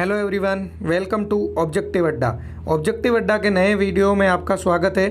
Hello everyone, welcome to objective Adda. Objective Adda के नए video में आपका स्वागत है।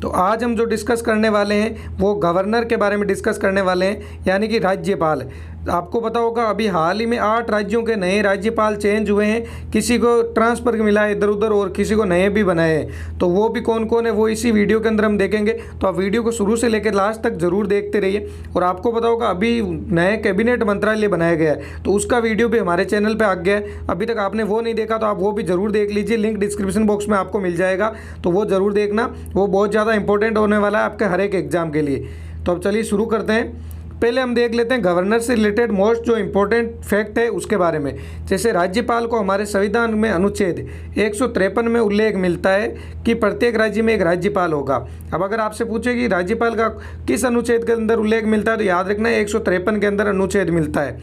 तो आज हम जो डिस्कस करने वाले हैं वो गवर्नर के बारे में डिस्कस करने वाले हैं, यानी कि राज्यपाल। आपको पता होगा अभी हाल ही में 8 राज्यों के नए राज्यपाल चेंज हुए हैं। किसी को ट्रांसफ़र मिला है इधर उधर और किसी को नए भी बनाए हैं। तो वो भी कौन कौन है वो इसी वीडियो के अंदर हम देखेंगे। तो आप वीडियो को शुरू से लेकर लास्ट तक ज़रूर देखते रहिए। और आपको पता होगा अभी नए कैबिनेट मंत्रालय बनाया गया है, तो उसका वीडियो भी हमारे चैनल पर आ गया है। अभी तक आपने वो नहीं देखा तो आप वो भी ज़रूर देख लीजिए, लिंक डिस्क्रिप्शन बॉक्स में आपको मिल जाएगा। तो वो ज़रूर देखना, वो बहुत ज़्यादा इंपॉर्टेंट होने वाला है आपके हर एक एग्जाम के लिए। तो अब चलिए शुरू करते हैं। पहले हम देख लेते हैं गवर्नर से रिलेटेड मोस्ट जो इम्पोर्टेंट फैक्ट है उसके बारे में। जैसे राज्यपाल को हमारे संविधान में अनुच्छेद 153 में उल्लेख मिलता है कि प्रत्येक राज्य में एक राज्यपाल होगा। अब अगर आपसे पूछे कि राज्यपाल का किस अनुच्छेद के अंदर उल्लेख मिलता है, तो याद रखना है 153 के अंदर अनुच्छेद मिलता है।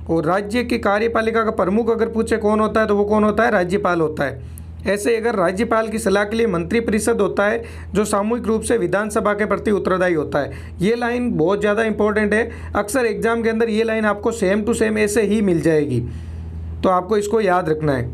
और राज्य की कार्यपालिका का प्रमुख अगर पूछे कौन होता है, तो वो कौन होता है? राज्यपाल होता है। ऐसे अगर राज्यपाल की सलाह के लिए मंत्रिपरिषद होता है, जो सामूहिक रूप से विधानसभा के प्रति उत्तरदायी होता है। ये लाइन बहुत ज़्यादा इंपॉर्टेंट है। अक्सर एग्जाम के अंदर ये लाइन आपको सेम टू सेम ऐसे ही मिल जाएगी, तो आपको इसको याद रखना है।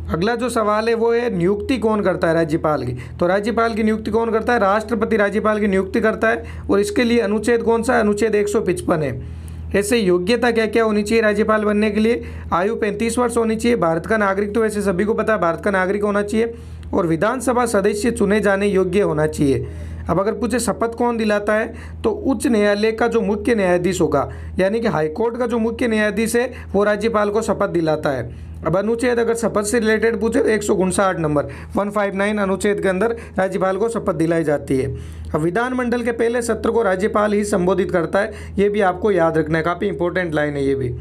अगला जो सवाल है वो है नियुक्ति कौन करता है राज्यपाल की। तो राज्यपाल की नियुक्ति कौन करता है? राष्ट्रपति राज्यपाल की नियुक्ति करता है। और इसके लिए अनुच्छेद कौन सा है? अनुच्छेद 155 है। ऐसे योग्यता क्या क्या होनी चाहिए राज्यपाल बनने के लिए? आयु 35 वर्ष होनी चाहिए। भारत का नागरिक, तो वैसे सभी को पता है भारत का नागरिक होना चाहिए। और विधानसभा सदस्य चुने जाने योग्य होना चाहिए। अब अगर पूछे शपथ कौन दिलाता है, तो उच्च न्यायालय का जो मुख्य न्यायाधीश होगा, यानी कि हाईकोर्ट का जो मुख्य न्यायाधीश है वो राज्यपाल को शपथ दिलाता है। अब अनुच्छेद अगर शपथ से रिलेटेड पूछे तो 159 नंबर 159 अनुच्छेद के अंदर राज्यपाल को शपथ दिलाई जाती है। अब विधानमंडल के पहले सत्र को राज्यपाल ही संबोधित करता है। ये भी आपको याद रखना है, काफ़ी इंपॉर्टेंट लाइन है ये भी।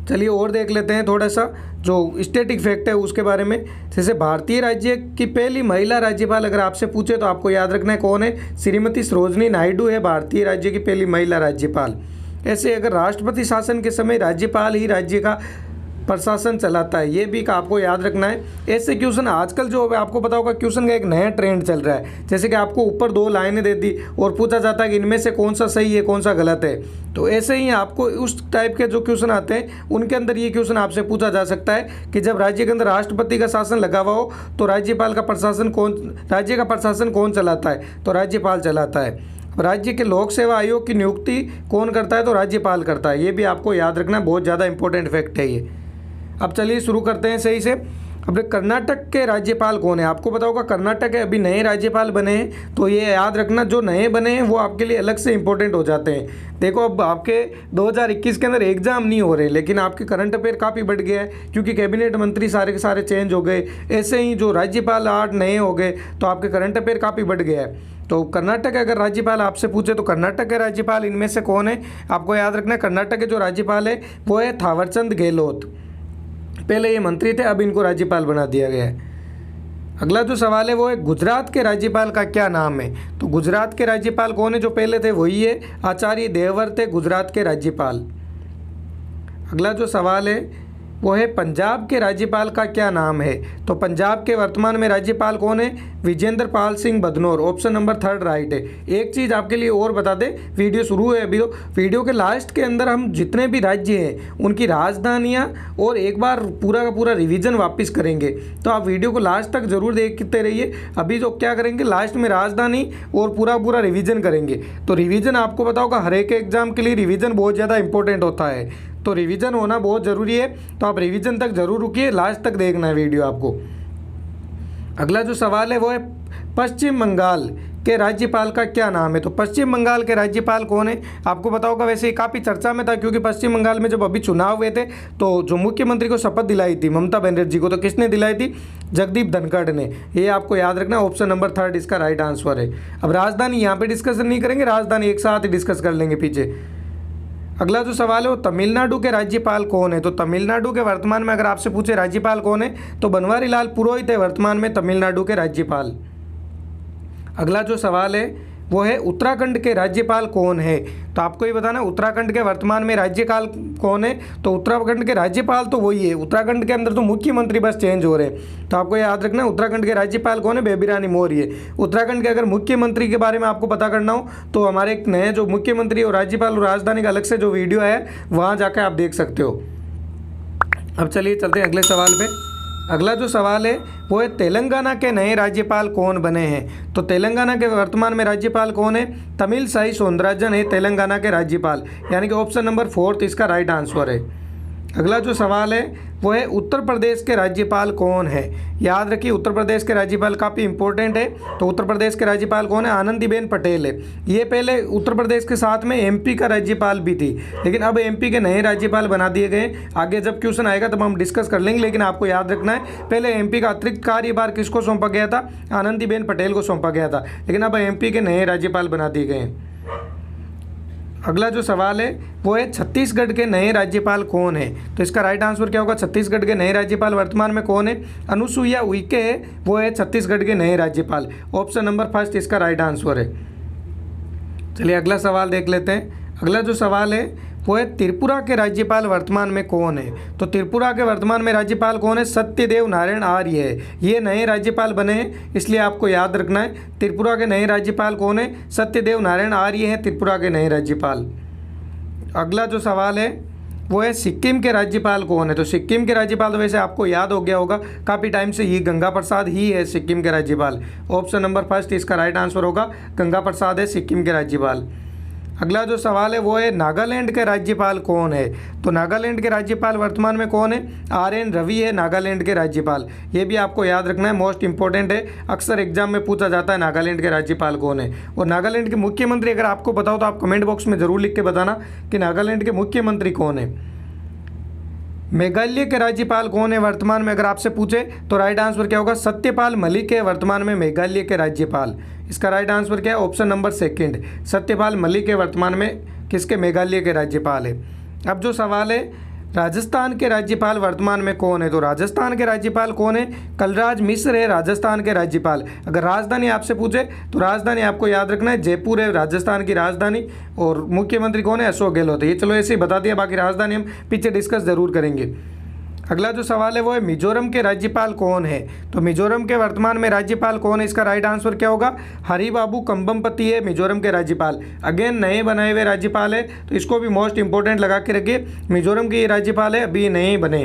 चलिए और देख लेते हैं थोड़ा सा जो स्टैटिक फैक्ट है उसके बारे में। जैसे भारतीय राज्य की पहली महिला राज्यपाल अगर आपसे पूछे तो आपको याद रखना है कौन है? श्रीमती सरोजिनी नायडू है भारतीय राज्य की पहली महिला राज्यपाल। ऐसे अगर राष्ट्रपति शासन के समय राज्यपाल ही राज्य का प्रशासन चलाता है, ये भी आपको याद रखना है। ऐसे क्वेश्चन आजकल जो आपको पता होगा क्वेश्चन का एक नया ट्रेंड चल रहा है। जैसे कि आपको ऊपर 2 लाइनें दे दी और पूछा जाता है कि इनमें से कौन सा सही है कौन सा गलत है। तो ऐसे ही आपको उस टाइप के जो क्वेश्चन आते हैं उनके अंदर ये क्वेश्चन आपसे पूछा जा सकता है कि जब राज्य के अंदर राष्ट्रपति का शासन लगा हुआ हो तो राज्य का प्रशासन कौन चलाता है? तो राज्यपाल चलाता है। राज्य के लोक सेवा आयोग की नियुक्ति कौन करता है? तो राज्यपाल करता है। ये भी आपको याद रखना, बहुत ज़्यादा इंपॉर्टेंट फैक्ट है ये। अब चलिए शुरू करते हैं सही से। अपने कर्नाटक के राज्यपाल कौन है? आपको पता होगा कर्नाटक है अभी नए राज्यपाल बने हैं, तो ये याद रखना जो नए बने हैं वो आपके लिए अलग से इंपॉर्टेंट हो जाते हैं। देखो अब आपके 2021 के अंदर एग्जाम नहीं हो रहे, लेकिन आपके करंट अफेयर काफ़ी बढ़ गया है क्योंकि कैबिनेट मंत्री सारे के सारे चेंज हो गए। ऐसे ही जो राज्यपाल 8 नए हो गए, तो आपके करंट अफेयर काफ़ी बढ़ गया है। तो कर्नाटक अगर राज्यपाल आपसे पूछे तो कर्नाटक के राज्यपाल इनमें से कौन है? आपको याद रखना है कर्नाटक के जो राज्यपाल है वो है थावरचंद गहलोत। पहले ये मंत्री थे, अब इनको राज्यपाल बना दिया गया है। अगला जो सवाल है वो है गुजरात के राज्यपाल का क्या नाम है? तो गुजरात के राज्यपाल कौन है? जो पहले थे वही है आचार्य देवव्रत थे गुजरात के राज्यपाल। अगला जो सवाल है वो है पंजाब के राज्यपाल का क्या नाम है? तो पंजाब के वर्तमान में राज्यपाल कौन है? Vijendra Pal Singh Badnore. Option number 3 right है। एक चीज़ आपके लिए और बता दें, वीडियो शुरू है अभी, तो वीडियो के लास्ट के अंदर हम जितने भी राज्य हैं उनकी राजधानियां और एक बार पूरा का पूरा रिवीजन वापस करेंगे। तो आप वीडियो को लास्ट तक जरूर देखते रहिए। अभी जो क्या करेंगे लास्ट में राजधानी और पूरा रिवीजन करेंगे। तो रिवीजन आपको पता होगा हर एक एग्जाम के लिए रिवीजन बहुत ज़्यादा इंपॉर्टेंट होता है, तो रिवीजन होना बहुत ज़रूरी है। तो आप रिवीजन तक ज़रूर रुकिए, लास्ट तक देखना है वीडियो आपको। अगला जो सवाल है वो है पश्चिम बंगाल के राज्यपाल का क्या नाम है? तो पश्चिम बंगाल के राज्यपाल कौन है? आपको पता होगा वैसे ही काफ़ी चर्चा में था क्योंकि पश्चिम बंगाल में जब अभी चुनाव हुए थे तो जो मुख्यमंत्री को शपथ दिलाई थी ममता बनर्जी को, तो किसने दिलाई थी? जगदीप धनखड़ ने। ये आपको याद रखना, ऑप्शन नंबर 3 इसका राइट आंसर है। अब राजधानी यहाँ पे डिस्कशन नहीं करेंगे, राजधानी एक साथ ही डिस्कस कर लेंगे पीछे। अगला जो सवाल है वो तमिलनाडु के राज्यपाल कौन है? तो तमिलनाडु के वर्तमान में अगर आपसे पूछे राज्यपाल कौन है, तो बनवारी लाल पुरोहित है वर्तमान में तमिलनाडु के राज्यपाल। अगला जो सवाल है वो है उत्तराखंड के राज्यपाल कौन है? तो आपको ये बताना उत्तराखंड के वर्तमान में राज्यपाल कौन है? तो उत्तराखंड के राज्यपाल तो वही है, उत्तराखंड के अंदर तो मुख्यमंत्री बस चेंज हो रहे हैं। तो आपको याद रखना उत्तराखंड के राज्यपाल कौन है? बेबी रानी मौर्य। उत्तराखंड के अगर मुख्यमंत्री के बारे में आपको पता करना हो तो हमारे एक नए जो मुख्यमंत्री और राज्यपाल और राजधानी का अलग से जो वीडियो है वहाँ जाकर आप देख सकते हो। अब चलिए चलते हैं अगले सवाल पे। अगला जो सवाल है वो है तेलंगाना के नए राज्यपाल कौन बने हैं। तो तेलंगाना के वर्तमान में राज्यपाल कौन है? तमिलसाई सौंदरराजन है तेलंगाना के राज्यपाल, यानी कि ऑप्शन नंबर 4 इसका राइट आंसर है। अगला जो सवाल है वो है उत्तर प्रदेश के राज्यपाल कौन है। याद रखिए उत्तर प्रदेश के राज्यपाल काफ़ी इंपॉर्टेंट है। तो उत्तर प्रदेश के राज्यपाल कौन है? आनंदीबेन पटेल है। ये पहले उत्तर प्रदेश के साथ में एमपी का राज्यपाल भी थी, लेकिन अब एमपी के नए राज्यपाल बना दिए गए। आगे जब क्वेश्चन आएगा तब हम डिस्कस कर लेंगे, लेकिन आपको याद रखना है पहले एमपी का अतिरिक्त कार्यभार किसको सौंपा गया था? आनंदीबेन पटेल को सौंपा गया था, लेकिन अब एमपी के नए राज्यपाल बना दिए गए हैं। अगला जो सवाल है वो है छत्तीसगढ़ के नए राज्यपाल कौन है। तो इसका राइट आंसर क्या होगा? छत्तीसगढ़ के नए राज्यपाल वर्तमान में कौन है? अनुसुईया उइके है, वो है छत्तीसगढ़ के नए राज्यपाल। ऑप्शन नंबर 1 इसका राइट आंसर है। चलिए अगला सवाल देख लेते हैं। अगला जो सवाल है वो है त्रिपुरा के राज्यपाल वर्तमान में कौन है। तो त्रिपुरा के वर्तमान में राज्यपाल कौन है? सत्यदेव नारायण आर्य है। ये नए राज्यपाल बने हैं, इसलिए आपको याद रखना है त्रिपुरा के नए राज्यपाल कौन है? सत्यदेव नारायण आर्य हैं त्रिपुरा के नए राज्यपाल। अगला जो सवाल है वो है सिक्किम के राज्यपाल कौन है। तो सिक्किम के राज्यपाल तो वैसे आपको याद हो गया होगा, काफ़ी टाइम से ये गंगा प्रसाद ही है सिक्किम के राज्यपाल। ऑप्शन नंबर 1 इसका राइट आंसर होगा, गंगा प्रसाद है सिक्किम के राज्यपाल। अगला जो सवाल है वो है नागालैंड के राज्यपाल कौन है। तो नागालैंड के राज्यपाल वर्तमान में कौन है? RN रवि है नागालैंड के राज्यपाल। ये भी आपको याद रखना है, मोस्ट इंपॉर्टेंट है, अक्सर एग्जाम में पूछा जाता है नागालैंड के राज्यपाल कौन है। और नागालैंड के मुख्यमंत्री अगर आपको बताओ तो आप कमेंट बॉक्स में ज़रूर लिख के बताना कि नागालैंड के मुख्यमंत्री कौन है। मेघालय के राज्यपाल कौन है वर्तमान में अगर आपसे पूछे तो राइट आंसर क्या होगा? सत्यपाल मलिक है वर्तमान में मेघालय के राज्यपाल। इसका राइट आंसर क्या है? ऑप्शन नंबर 2 सत्यपाल मलिक है वर्तमान में किसके? मेघालय के राज्यपाल है। अब जो सवाल है राजस्थान के राज्यपाल वर्तमान में कौन है। तो राजस्थान के राज्यपाल कौन है? कलराज मिश्र है राजस्थान के राज्यपाल। अगर राजधानी आपसे पूछे तो राजधानी आपको याद रखना है जयपुर है राजस्थान की राजधानी। और मुख्यमंत्री कौन है? अशोक गहलोत है। ये चलो ऐसे ही बता दिया, बाकी राजधानी हम पीछे डिस्कस जरूर करेंगे। अगला जो सवाल है वो है मिजोरम के राज्यपाल कौन है। तो मिजोरम के वर्तमान में राज्यपाल कौन है? इसका राइट आंसर क्या होगा? हरिबाबू कंबमपति है मिजोरम के राज्यपाल। अगेन नए बनाए हुए राज्यपाल है, तो इसको भी मोस्ट इंपॉर्टेंट लगा के रखिए। मिजोरम के ये राज्यपाल है, अभी नए बने।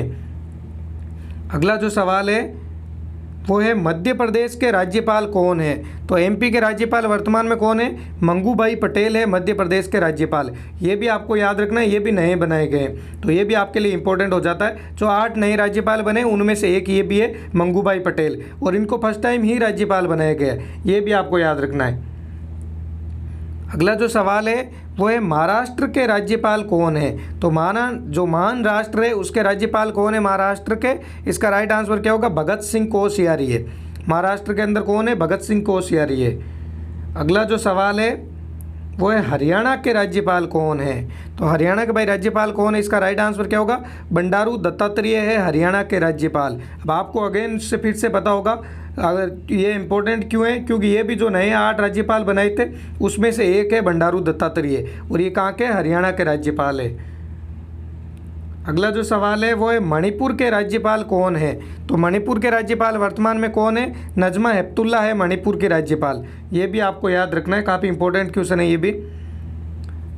अगला जो सवाल है वो है मध्य प्रदेश के राज्यपाल कौन है। तो MP के राज्यपाल वर्तमान में कौन है? मंगूभाई पटेल है मध्य प्रदेश के राज्यपाल। ये भी आपको याद रखना है, ये भी नए बनाए गए हैं, तो ये भी आपके लिए इंपॉर्टेंट हो जाता है। जो 8 नए राज्यपाल बने उनमें से एक ये भी है मंगूभाई पटेल, और इनको फर्स्ट टाइम ही राज्यपाल बनाया गया है, ये भी आपको याद रखना है। अगला जो सवाल है वो है महाराष्ट्र के राज्यपाल कौन है। तो महान राष्ट्र है उसके राज्यपाल कौन है महाराष्ट्र के? इसका राइट आंसर क्या होगा? भगत सिंह कोश्यारी है। महाराष्ट्र के अंदर कौन है? भगत सिंह कोश्यारी है। अगला जो सवाल है वो है हरियाणा के राज्यपाल कौन है। तो हरियाणा के भाई राज्यपाल कौन है? इसका राइट आंसर क्या होगा? बंडारू दत्तात्रेय है हरियाणा के राज्यपाल। अब आपको अगेन से फिर से पता होगा अगर ये इंपॉर्टेंट क्यों है, क्योंकि ये भी जो नए 8 राज्यपाल बनाए थे उसमें से एक है बंडारू दत्तात्रेय, और ये कहाँ के? हरियाणा के राज्यपाल है। अगला जो सवाल है वो है मणिपुर के राज्यपाल कौन है। तो मणिपुर के राज्यपाल वर्तमान में कौन है? नजमा हेपतुल्ला है मणिपुर के राज्यपाल। ये भी आपको याद रखना है, काफ़ी इंपॉर्टेंट क्वेश्चन है ये भी।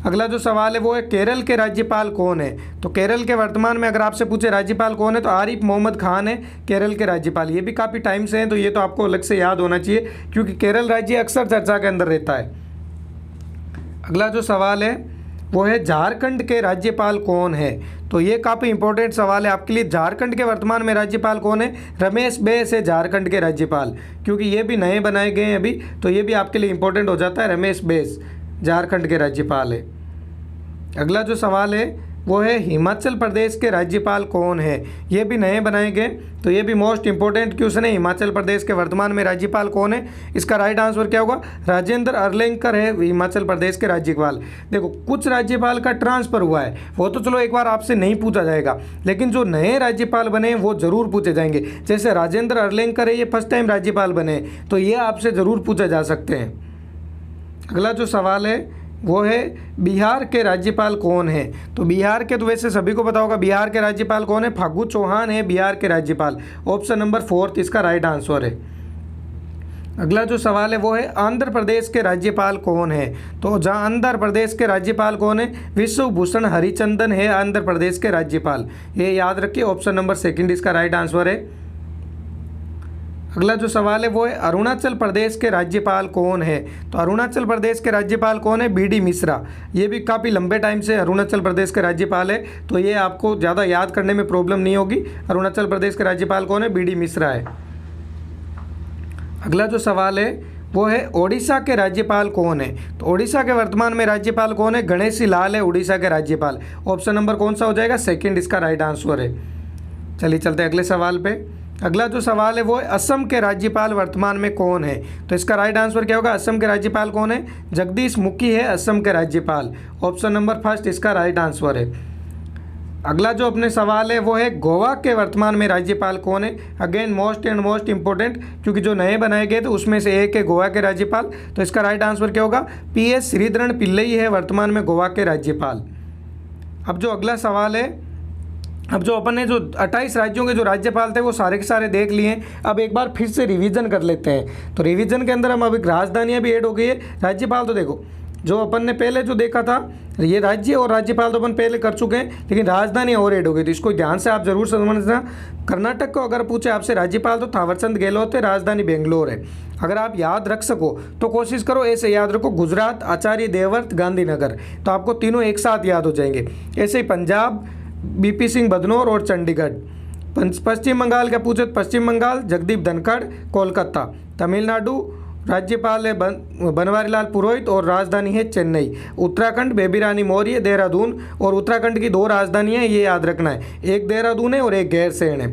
अगला जो सवाल है वो है केरल के राज्यपाल कौन है। तो केरल के वर्तमान में अगर आपसे पूछे राज्यपाल कौन है तो आरिफ मोहम्मद खान है केरल के राज्यपाल। ये भी काफ़ी टाइम से हैं, तो ये तो आपको अलग से याद होना चाहिए क्योंकि केरल राज्य अक्सर चर्चा के अंदर रहता है। अगला जो सवाल है वो है झारखंड के राज्यपाल कौन है। तो ये काफ़ी इंपॉर्टेंट सवाल है आपके लिए। झारखंड के वर्तमान में राज्यपाल कौन है? रमेश बैस है झारखंड के राज्यपाल, क्योंकि ये भी नए बनाए गए हैं अभी, तो ये भी आपके लिए इंपॉर्टेंट हो जाता है। रमेश बैस झारखंड के राज्यपाल है। अगला जो सवाल है वो है हिमाचल प्रदेश के राज्यपाल कौन है। ये भी नए बनाए गए, तो ये भी मोस्ट इंपॉर्टेंट क्वेश्चन है। हिमाचल प्रदेश के वर्तमान में राज्यपाल कौन है? इसका राइट आंसर क्या होगा? राजेंद्र अरलेंकर है हिमाचल प्रदेश के राज्यपाल। देखो कुछ राज्यपाल का ट्रांसफ़र हुआ है, वो तो चलो एक बार आपसे नहीं पूछा जाएगा, लेकिन जो नए राज्यपाल बने वो ज़रूर पूछे जाएंगे। जैसे राजेंद्र अरलेंकर है, ये फर्स्ट टाइम राज्यपाल बने, तो ये आपसे ज़रूर पूछे जा सकते हैं। अगला जो सवाल है वो है बिहार के राज्यपाल कौन है। तो बिहार के तो वैसे सभी को पता होगा, बिहार के राज्यपाल कौन है? फागू चौहान है बिहार के राज्यपाल। ऑप्शन नंबर 4 इसका राइट आंसर है। अगला जो सवाल है वो है आंध्र प्रदेश के राज्यपाल कौन है। तो जहाँ आंध्र प्रदेश के राज्यपाल कौन है, विश्वभूषण हरिचंदन है आंध्र प्रदेश के राज्यपाल। ये याद रखिए, ऑप्शन नंबर सेकंड इसका राइट आंसर है। अगला जो सवाल है वो है अरुणाचल प्रदेश के राज्यपाल कौन है। तो अरुणाचल प्रदेश के राज्यपाल कौन है, बी डी मिश्रा। ये भी काफ़ी लंबे टाइम से अरुणाचल प्रदेश के राज्यपाल है, तो ये आपको ज़्यादा याद करने में प्रॉब्लम नहीं होगी। अरुणाचल प्रदेश के राज्यपाल कौन है, बी डी मिश्रा है। अगला जो सवाल है वो है ओडिशा के राज्यपाल कौन है। तो ओडिशा के वर्तमान में राज्यपाल कौन है, गणेशी लाल है उड़ीसा के राज्यपाल। ऑप्शन नंबर कौन सा हो जाएगा, सेकंड इसका राइट आंसर है। चलिए चलते हैं अगले सवाल पे। अगला जो सवाल है वो है असम के राज्यपाल वर्तमान में कौन है। तो इसका राइट आंसर क्या होगा, असम के राज्यपाल कौन है, जगदीश मुखी है असम के राज्यपाल। ऑप्शन नंबर फर्स्ट इसका राइट आंसर है। अगला जो अपने सवाल है वो है गोवा के वर्तमान में राज्यपाल कौन है। Again most and most important, क्योंकि जो नए बनाए गए थे उसमें से एक है गोवा के राज्यपाल। तो इसका राइट आंसर क्या होगा, पी एस श्रीधरन पिल्लई है वर्तमान में गोवा के राज्यपाल। अब जो अगला सवाल है, अब जो अपन ने जो 28 राज्यों के जो राज्यपाल थे वो सारे के सारे देख लिए हैं। अब एक बार फिर से रिवीजन कर लेते हैं। तो रिवीजन के अंदर हम अभी राजधानियाँ भी ऐड हो गई है। राज्यपाल तो देखो, जो अपन ने पहले जो देखा था ये राज्य और राज्यपाल तो अपन पहले कर चुके हैं, लेकिन राजधानी और ऐड हो गई। तो इसको ध्यान से आप जरूर समझना। कर्नाटक को अगर पूछे आपसे राज्यपाल तो थावरचंद गहलोत है, राजधानी बेंगलोर है। अगर आप याद रख सको तो कोशिश करो ऐसे याद रखो, गुजरात आचार्य देवव्रत गांधीनगर, तो आपको तीनों एक साथ याद हो जाएंगे। ऐसे ही पंजाब बीपी सिंह बदनौर और चंडीगढ़। पश्चिम बंगाल का पूछे, पश्चिम बंगाल जगदीप धनखड़ कोलकाता। तमिलनाडु राज्यपाल है बनवारीलाल पुरोहित और राजधानी है चेन्नई। उत्तराखंड बेबी रानी मौर्य देहरादून, और उत्तराखंड की 2 राजधानियाँ ये याद रखना है, एक देहरादून है और एक गैरसैंण है।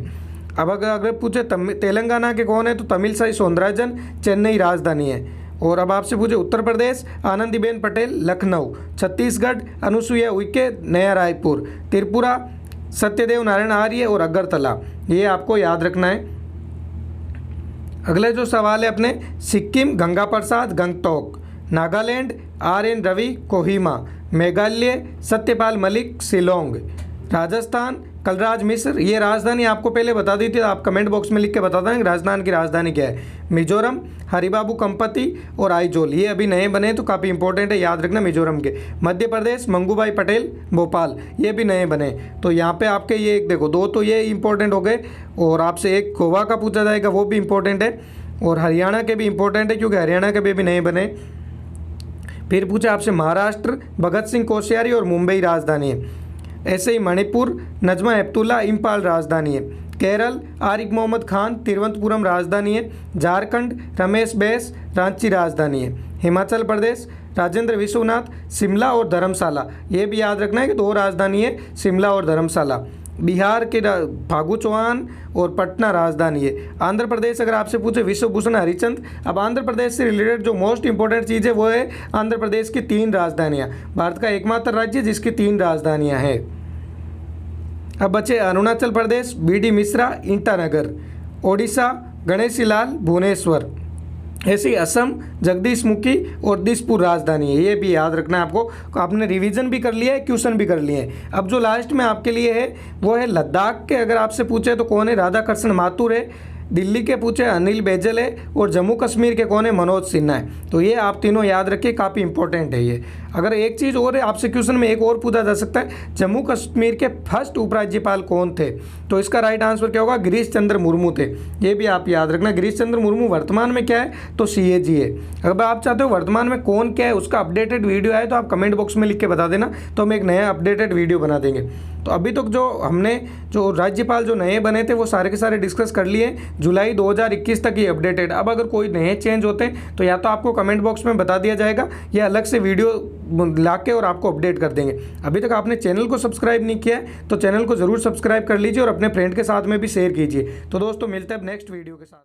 अब अगर पूछे तेलंगाना के कौन है, तो तमिलसाई सौंदराजन चेन्नई राजधानी है। और अब आपसे पूछे उत्तर प्रदेश आनंदीबेन पटेल लखनऊ। छत्तीसगढ़ अनुसुईया उइके नया रायपुर। त्रिपुरा सत्यदेव नारायण आर्य और अगरतला। ये आपको याद रखना है। अगले जो सवाल है अपने, सिक्किम गंगा प्रसाद गंगटोक। Nagaland R N Ravi Kohima. मेघालय सत्यपाल मलिक शिलोंग। राजस्थान कलराज मिश्र। ये राजधानी आपको पहले बता दी थी, आप कमेंट बॉक्स में लिख के बता दें राजस्थान की राजधानी क्या है। मिजोरम हरिबाबू कंपति और आइजोल, ये अभी नए बने तो काफ़ी इंपॉर्टेंट है, याद रखना मिजोरम के। मध्य प्रदेश मंगूभाई पटेल भोपाल, ये भी नए बने। तो यहाँ पे आपके ये एक देखो 2 तो ये इंपॉर्टेंट हो गए, और आपसे एक गोवा का पूछा जाएगा वो भी इंपॉर्टेंट है, और हरियाणा के भी इंपॉर्टेंट है क्योंकि हरियाणा के भी नए बने। फिर पूछा आपसे महाराष्ट्र भगत सिंह कोश्यारी और मुंबई राजधानी है। ऐसे ही मणिपुर नजमा हेपतुल्ला इम्फाल राजधानी है। केरल आरिफ मोहम्मद खान तिरुवनंतपुरम राजधानी है। झारखंड रमेश बैस रांची राजधानी है। हिमाचल प्रदेश राजेंद्र विश्वनाथ शिमला और धर्मशाला, ये भी याद रखना है कि 2 राजधानी है, शिमला और धर्मशाला। बिहार के फागू चौहान और पटना राजधानी है। आंध्र प्रदेश अगर आपसे पूछे विश्वभूषण हरिचंद। अब आंध्र प्रदेश से रिलेटेड जो मोस्ट इंपॉर्टेंट चीज़ है वो है आंध्र प्रदेश की 3 राजधानियाँ। भारत का एकमात्र राज्य जिसकी 3 राजधानियाँ हैं। अब बचे अरुणाचल प्रदेश बी डी मिश्रा ईटानगर। ओडिशा गणेशी लाल भुवनेश्वर। ऐसी असम जगदीश मुखी और दिसपुर राजधानी है, ये भी याद रखना है आपको। आपने रिवीजन भी कर लिया है, क्वेश्चन भी कर लिए हैं। अब जो लास्ट में आपके लिए है वो है लद्दाख के अगर आपसे पूछे तो कौन है, राधाकृष्ण माथुर है। दिल्ली के पूछे अनिल बैजल है, और जम्मू कश्मीर के कौन है, मनोज सिन्हा है। तो ये आप तीनों याद रखिए, काफ़ी इंपॉर्टेंट है ये। अगर एक चीज़ और है आपसे क्वेश्चन में एक और पूछा जा सकता है, जम्मू कश्मीर के फर्स्ट उपराज्यपाल कौन थे, तो इसका राइट आंसर क्या होगा, गिरीश चंद्र मुर्मू थे। ये भी आप याद रखना। गिरीश चंद्र मुर्मू वर्तमान में क्या है, तो CAG है। अगर आप चाहते हो वर्तमान में कौन क्या है उसका अपडेटेड वीडियो आए तो आप कमेंट बॉक्स में लिख के बता देना, तो हम एक नया अपडेटेड वीडियो बना देंगे। तो अभी तक जो हमने जो राज्यपाल जो नए बने थे वो सारे के सारे डिस्कस कर लिए। जुलाई 2021 तक ये अपडेटेड। अब अगर कोई नए चेंज होते हैं तो या तो आपको कमेंट बॉक्स में बता दिया जाएगा या अलग से वीडियो लाके और आपको अपडेट कर देंगे। अभी तक आपने चैनल को सब्सक्राइब नहीं किया है तो चैनल को ज़रूर सब्सक्राइब कर लीजिए और अपने फ्रेंड के साथ में भी शेयर कीजिए। तो दोस्तों मिलते हैं अब नेक्स्ट वीडियो के साथ।